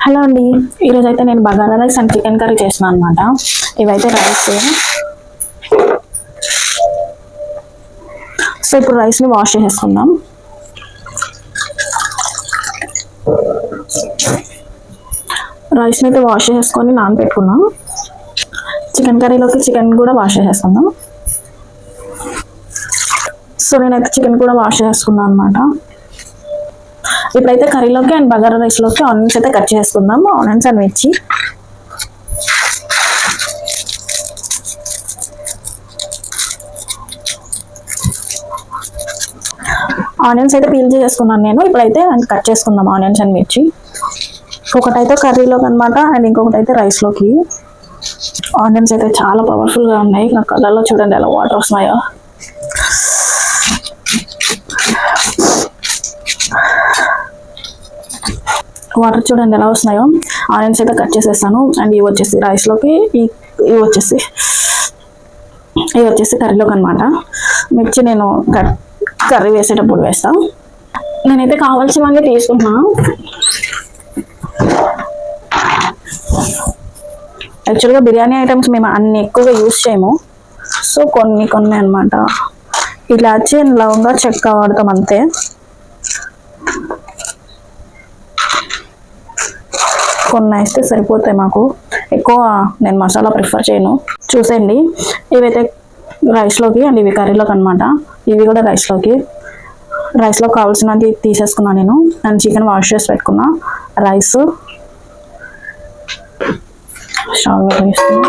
Hello అండి, ఈరోజు అయితే నేను bagara rice and chicken curry చేసిన అనమాట. ఇవైతే రైస్. సో ఇప్పుడు రైస్ని వాష్ చేసేసుకుందాం. రైస్ని అయితే వాష్ చేసుకొని నానబెట్టుకున్నాం. చికెన్ కర్రీలోకి చికెన్ కూడా వాష్ చేసేసుకుందాం. సో నేనైతే చికెన్ కూడా వాష్ చేసుకున్నాను అనమాట. ఇప్పుడైతే కర్రీలోకి అండ్ బగారా రైస్లోకి ఆనియన్స్ అయితే కట్ చేసుకుందాం. ఆనియన్స్ అండ్ మిర్చి. ఆనియన్స్ అయితే పీల్ చేసుకున్నాను నేను. ఇప్పుడైతే కట్ చేసుకుందాం ఆనియన్స్ అండ్ మిర్చి. ఒకటైతే కర్రీలోకి అనమాట అండ్ ఇంకొకటి అయితే రైస్లోకి. ఆనియన్స్ అయితే చాలా పవర్ఫుల్గా ఉన్నాయి. నా కలర్లో చూడండి ఎలా వాటర్ వస్తున్నాయో. వాటర్ చూడండి ఎలా వస్తున్నాయో. ఆనియన్స్ అయితే కట్ చేసేస్తాను. అండ్ ఇవి వచ్చేసి రైస్లోకి, ఇవి వచ్చేసి కర్రీలోకి అనమాట. మిర్చి నేను కర్రీ వేసేటప్పుడు వేస్తాను. నేనైతే కావాల్సినవన్నీ తీసుకుంటున్నాను. యాక్చువల్గా బిర్యానీ ఐటమ్స్ మేము అన్ని ఎక్కువగా యూజ్ చేయము. సో కొన్ని అనమాట. ఇలాచి లవంగా చెక్క వాడతాం అంతే. కొన్ని వేస్తే సరిపోతాయి మాకు. ఎక్కువ నేను మసాలా ప్రిఫర్ చేయను. చూసేయండి, ఇవైతే రైస్లోకి అండ్ ఇవి కర్రీలోకి అనమాట. ఇవి కూడా రైస్లో కావాల్సినది తీసేసుకున్నాను నేను. అండ్ చికెన్ వాష్ చేసి పెట్టుకున్నా. రైస్ స్టవ్ వేస్తున్నా.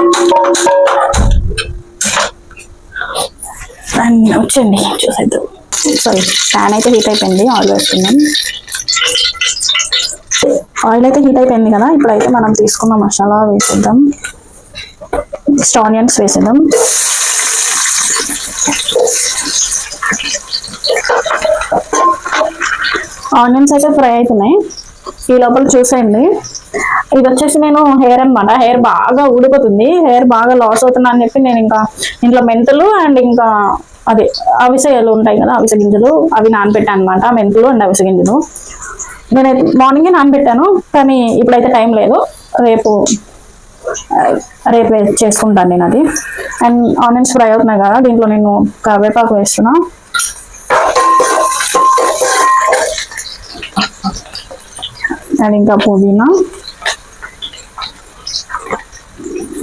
అండ్ వచ్చండి చూసేద్దాం. సారీ, ప్యాన్ అయితే హీట్ అయిపోయింది. ఆయిల్ వేసుకుందాం. ఆయిల్ అయితే హీట్ అయిపోయింది కదా. ఇప్పుడైతే మనం తీసుకున్న మసాలా వేసేద్దాం. ఆనియన్స్ వేసేద్దాం. ఆనియన్స్ అయితే ఫ్రై అవుతున్నాయి. ఈ లోపల చూసేయండి, ఇది వచ్చేసి నేను హెయిర్ అనమాట. హెయిర్ బాగా ఊడిపోతుంది, హెయిర్ బాగా లాస్ అవుతున్నా అని చెప్పి నేను ఇంకా ఇంట్లో మెంతులు అండ్ ఇంకా అదే అవిసెలు ఉంటాయి కదా, అవిసె గింజలు, అవి నానబెట్టాను అనమాట. మెంతులు అండ్ అవిసె గింజలు నేనైతే మార్నింగే నానబెట్టాను, కానీ ఇప్పుడైతే టైం లేదు. రేపు చేసుకుంటాను నేను అది. అండ్ ఆనియన్స్ ఫ్రై అవుతున్నాయి కదా, దీంట్లో నేను కరివేపాకు వేస్తున్నా. అండ్ ఇంకా పుదీనా,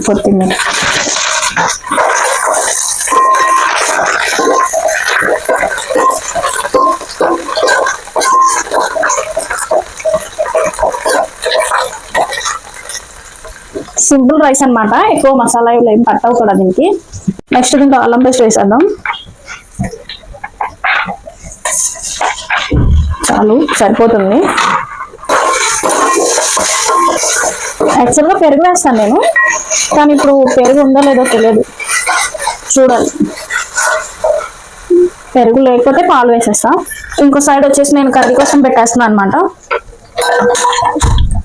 కొత్తిమీర. సింపుల్ రైస్ అనమాట. ఎక్కువ మసాలా ఏం పట్టవు కూడా దీనికి. నెక్స్ట్ దీంట్లో అల్లం పేస్ట్ వేసేద్దాం. చాలు, సరిపోతుంది. యాక్చువల్గా పెరుగు వేస్తాను నేను, కానీ ఇప్పుడు పెరుగు ఉందో లేదో తెలియదు, చూడాలి. పెరుగు లేకపోతే పాలు వేసేస్తా. ఇంకో సైడ్ వచ్చేసి నేను కర్రీ కోసం పెట్టేస్తున్నాను అనమాట.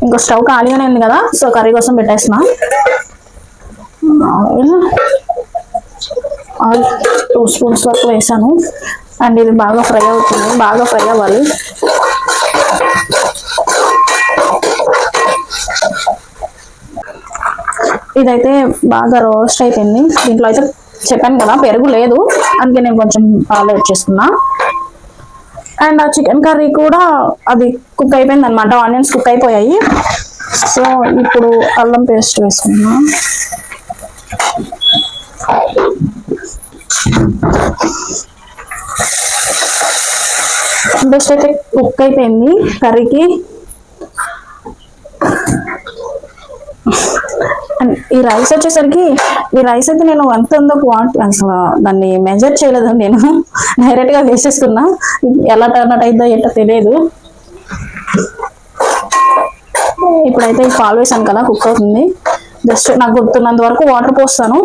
ఇంకో స్టవ్ ఖాళీగానే ఉంది కదా, సో కర్రీ కోసం పెట్టేస్తున్నా. ఆయిల్ 2 స్పూన్స్ వరకు వేసాను. అండ్ ఇది బాగా ఫ్రై అవుతుంది, బాగా ఫ్రై అవ్వాలి. ఇదైతే బాగా రోస్ట్ అయిపోయింది. దీంట్లో అయితే చెప్పాను కదా పెరుగు లేదు, అందుకే నేను కొంచెం పాలు యాడ్ చేసుకున్నా. అండ్ ఆ చికెన్ కర్రీ కూడా అది కుక్ అయిపోయింది అనమాట. ఆనియన్స్ కుక్ అయిపోయాయి. సో ఇప్పుడు అల్లం పేస్ట్ వేసుకున్నా. పేస్ట్ అయితే కుక్ అయిపోయింది కర్రీకి. అండ్ ఈ రైస్ వచ్చేసరికి, ఈ రైస్ అయితే నేను ఎంత ఉందో అసలు దాన్ని మెజర్ చేయలేదు. నేను డైరెక్ట్గా వేసేస్తున్నా. ఎలా టర్న్ అవుట్ అయిద్దో ఏంటో తెలియదు. ఇప్పుడైతే ఈ పాలు వేసాను కదా, కుక్ అవుతుంది. జస్ట్ నాకు గుర్తున్నంత వరకు వాటర్ పోస్తాను.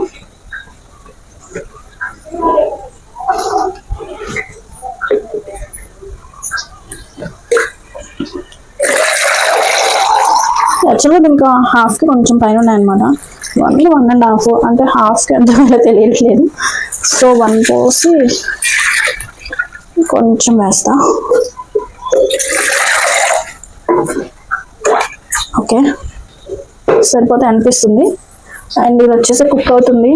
యాక్చువల్గా దీనికి హాఫ్కి కొంచెం పైన ఉన్నాయన్నమాట. 1.5 అంటే హాఫ్కి ఎంత తెలియట్లేదు. సో 1 పోసి కొంచెం వేస్తా. ఓకే, సరిపోతే అనిపిస్తుంది. అండ్ ఇది వచ్చేసి కుక్ అవుతుంది.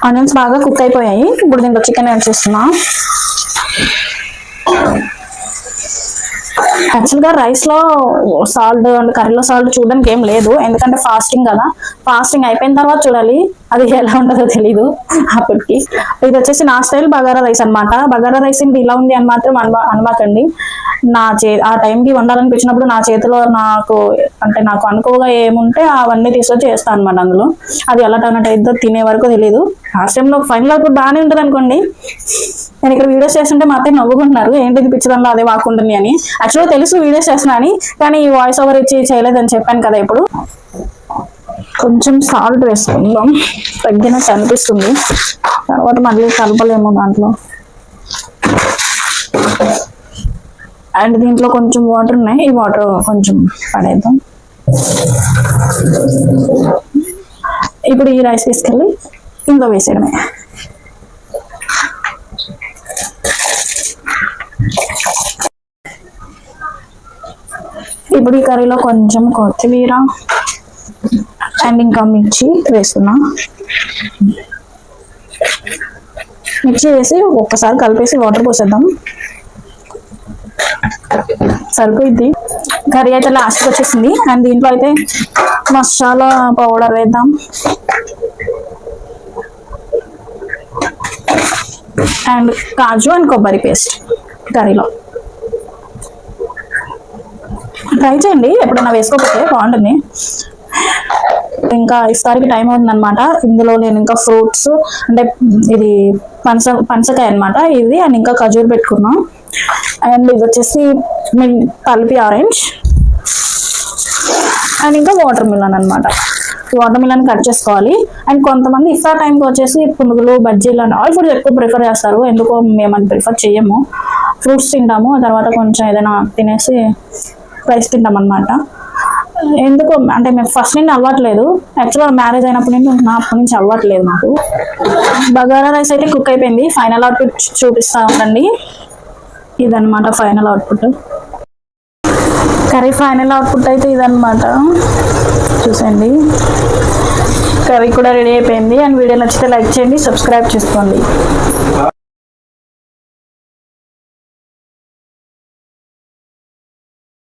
ఆనియన్స్ బాగా కుక్ అయిపోయాయి. ఇప్పుడు దీంట్లో చికెన్ యాడ్ చేస్తున్నా. యాక్చువల్గా రైస్లో సాల్ట్ అండ్ కర్రీలో సాల్ట్ చూడడానికి ఏం లేదు, ఎందుకంటే ఫాస్టింగ్ కదా. ఫాస్టింగ్ అయిపోయిన తర్వాత చూడాలి, అది ఎలా ఉంటుందో తెలీదు అప్పటికి. ఇది వచ్చేసి నా స్టైల్ బగారా రైస్ అనమాట. బగారా రైస్ ఇంటి ఇలా ఉంది అని మాత్రం అనమాకండి. ఆ టైంకి వండాలనిపించినప్పుడు నా చేతిలో నాకు అనుకోగా ఏముంటే అవన్నీ తీసుకొచ్చి చేస్తాను అనమాట. అందులో అది ఎలా టర్న్ అవుతుందో తినే వరకు తెలియదు. లాస్ట్ టైంలో ఫైనల్ అవుట్పుట్ బాగానే ఉంటుంది అనుకోండి. నేను ఇక్కడ వీడియోస్ చేస్తుంటే మా అత్తయ్య నవ్వుకుంటున్నారు, ఏంటిది పిచ్చదంలో అదే వాకుంటుంది అని. యాక్చువల్గా తెలుసు వీడియోస్ చేస్తున్నా అని, కానీ వాయిస్ ఓవర్ ఇచ్చి చేయలేదని చెప్పాను కదా. ఇప్పుడు కొంచెం సాల్ట్ వేసుకుందాం, తగ్గినట్టు అనిపిస్తుంది. తర్వాత మళ్ళీ కలపలేము దాంట్లో. అండ్ దీంట్లో కొంచెం వాటర్ ఉన్నాయి, ఈ వాటర్ కొంచెం పడేద్దాం. ఇప్పుడు ఈ రైస్ తీసుకెళ్ళి ఇందులో వేసేయడమే. ఇప్పుడు ఈ కర్రీలో కొంచెం కొత్తిమీర అండ్ ఇంకా మిర్చి వేస్తున్నా. మిర్చి వేసి ఒక్కసారి కలిపేసి వాటర్ పోసేద్దాం, సరిపోయింది. కర్రీ అయితే లాస్ట్కి వచ్చేసింది. అండ్ దీంట్లో అయితే మసాలా పౌడర్ వేద్దాం. అండ్ కాజు అండ్ కొబ్బరి పేస్ట్ కర్రీలో ట్రై చేయండి, ఎప్పుడైనా వేసుకోకపోతే బాగుంటుంది. ఇంకా ఇఫ్తార్కి టైం అవుతుందన్నమాట. ఇందులో నేను ఇంకా ఫ్రూట్స్ అంటే ఇది పనసకాయ అనమాట ఇది, అండ్ ఇంకా ఖజూర్ పెట్టుకున్నాం. అండ్ ఇది వచ్చేసి పల్పి ఆరెంజ్ అండ్ ఇంకా వాటర్ మిలన్ అనమాట. వాటర్ మిలన్ కట్ చేసుకోవాలి. అండ్ కొంతమంది ఇఫ్తార్ టైంకి వచ్చేసి పునుగులు, బజ్జీలు అండ్ ఆయిల్ ఫుడ్స్ ఎక్కువ ప్రిఫర్ చేస్తారు. ఎందుకో మేము అది ప్రిఫర్ చేయము, ఫ్రూట్స్ తింటాము. తర్వాత కొంచెం ఏదైనా తినేసి రైస్ తింటాం అనమాట. ఎందుకో అంటే మేము ఫస్ట్ నుండి అలవాట్లేదు. యాక్చువల్గా మ్యారేజ్ అయినప్పటి నుంచి అప్పటి నుంచి అలవాట్లేదు నాకు. బగారా రైస్ అయితే కుక్ అయిపోయింది. ఫైనల్ అవుట్పుట్ చూపిస్తా ఉండండి. ఇదన్నమాట final output. Curry final output అయితే ఇదన్నమాట, చూసండి. కర్రీ కూడా రెడీ అయిపోయింది. అండ్ వీడియో నచ్చితే లైక్ చేయండి, సబ్స్క్రైబ్ చేసుకోండి.